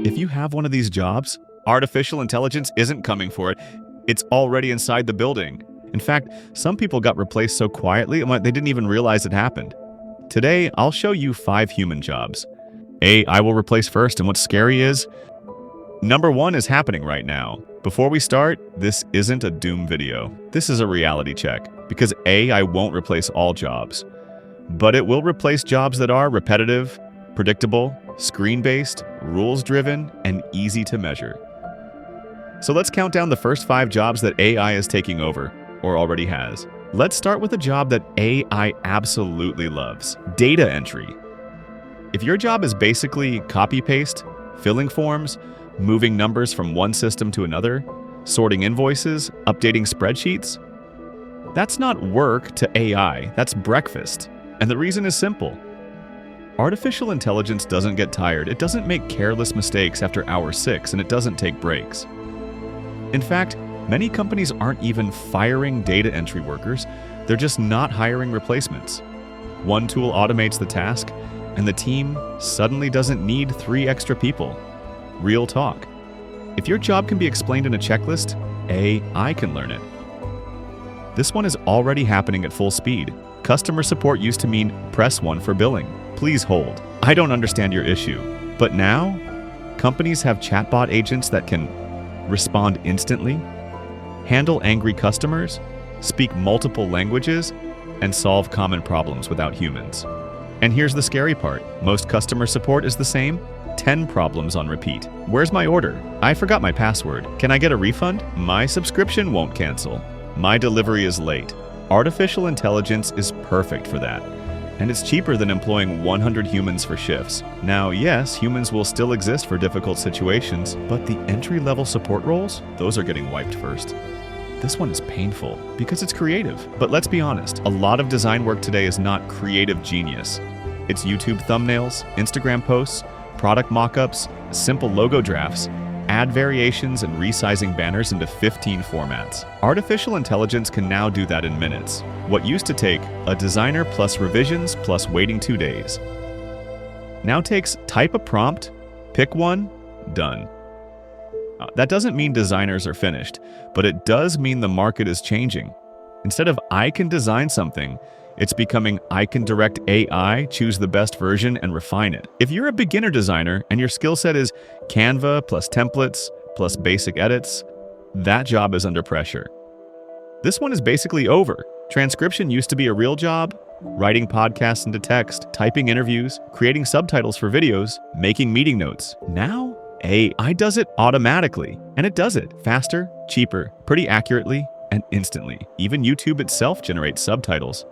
If you have one of these jobs, artificial intelligence isn't coming for it. It's already inside the building. In fact, some people got replaced so quietly they didn't even realize it happened. Today, I'll show you 5 human jobs. AI will replace first, and what's scary is, number 1 is happening right now. Before we start, this isn't a doom video. This is a reality check, because AI won't replace all jobs. But it will replace jobs that are repetitive, predictable, screen-based, rules-driven, and easy to measure. So let's count down the first 5 jobs that AI is taking over, or already has. Let's start with a job that AI absolutely loves: data entry. If your job is basically copy-paste, filling forms, moving numbers from one system to another, sorting invoices, updating spreadsheets, that's not work to AI, that's breakfast. And the reason is simple. Artificial intelligence doesn't get tired, it doesn't make careless mistakes after hour 6, and it doesn't take breaks. In fact, many companies aren't even firing data entry workers, they're just not hiring replacements. One tool automates the task, and the team suddenly doesn't need 3 extra people. Real talk. If your job can be explained in a checklist, AI can learn it. This one is already happening at full speed. Customer support used to mean press 1 for billing. Please hold. I don't understand your issue. But now, companies have chatbot agents that can respond instantly, handle angry customers, speak multiple languages, and solve common problems without humans. And here's the scary part. Most customer support is the same. 10 problems on repeat. Where's my order? I forgot my password. Can I get a refund? My subscription won't cancel. My delivery is late. Artificial intelligence is perfect for that. And it's cheaper than employing 100 humans for shifts. Now, yes, humans will still exist for difficult situations, but the entry-level support roles, those are getting wiped first. This one is painful because it's creative. But let's be honest, a lot of design work today is not creative genius. It's YouTube thumbnails, Instagram posts, product mock-ups, simple logo drafts, ad variations, and resizing banners into 15 formats. Artificial intelligence can now do that in minutes. What used to take a designer plus revisions plus waiting 2 days now takes type a prompt, pick one, done. That doesn't mean designers are finished, but it does mean the market is changing. Instead of I can design something, it's becoming I can direct AI, choose the best version, and refine it. If you're a beginner designer and your skill set is Canva plus templates plus basic edits, that job is under pressure. This one is basically over. Transcription used to be a real job. Writing podcasts into text, typing interviews, creating subtitles for videos, making meeting notes. Now, AI does it automatically, and it does it faster, cheaper, pretty accurately, and instantly. Even YouTube itself generates subtitles.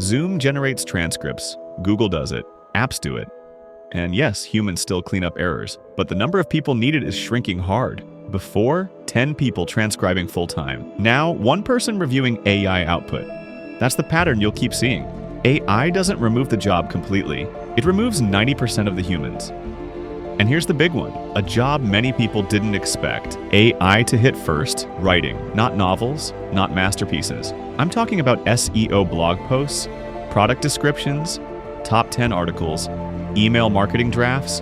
Zoom generates transcripts, Google does it, apps do it. And yes, humans still clean up errors, but the number of people needed is shrinking hard. Before, 10 people transcribing full-time. Now, 1 person reviewing AI output. That's the pattern you'll keep seeing. AI doesn't remove the job completely. It removes 90% of the humans. And here's the big one, a job many people didn't expect. AI to hit first, writing, not novels, not masterpieces. I'm talking about SEO blog posts, product descriptions, top 10 articles, email marketing drafts,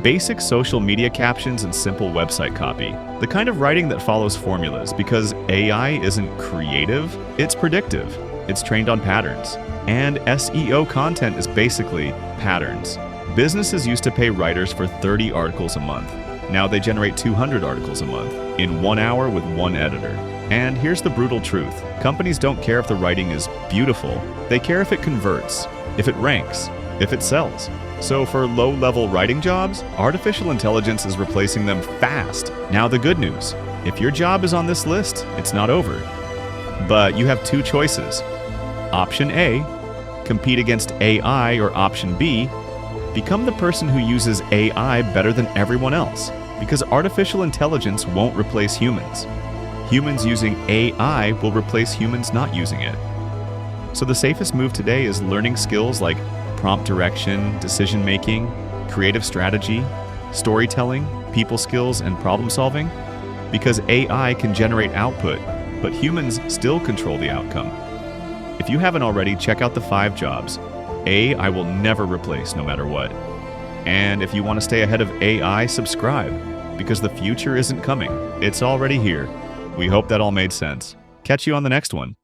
basic social media captions, and simple website copy. The kind of writing that follows formulas, because AI isn't creative, it's predictive. It's trained on patterns. And SEO content is basically patterns. Businesses used to pay writers for 30 articles a month. Now they generate 200 articles a month, in 1 hour with 1 editor. And here's the brutal truth. Companies don't care if the writing is beautiful. They care if it converts, if it ranks, if it sells. So for low-level writing jobs, artificial intelligence is replacing them fast. Now the good news. If your job is on this list, it's not over. But you have 2 choices. Option A, compete against AI, or option B, become the person who uses AI better than everyone else, because artificial intelligence won't replace humans. Humans using AI will replace humans not using it. So the safest move today is learning skills like prompt direction, decision-making, creative strategy, storytelling, people skills, and problem solving, because AI can generate output, but humans still control the outcome. If you haven't already, check out the 5 jobs. AI will never replace no matter what. And if you want to stay ahead of AI, subscribe, because the future isn't coming. It's already here. We hope that all made sense. Catch you on the next one.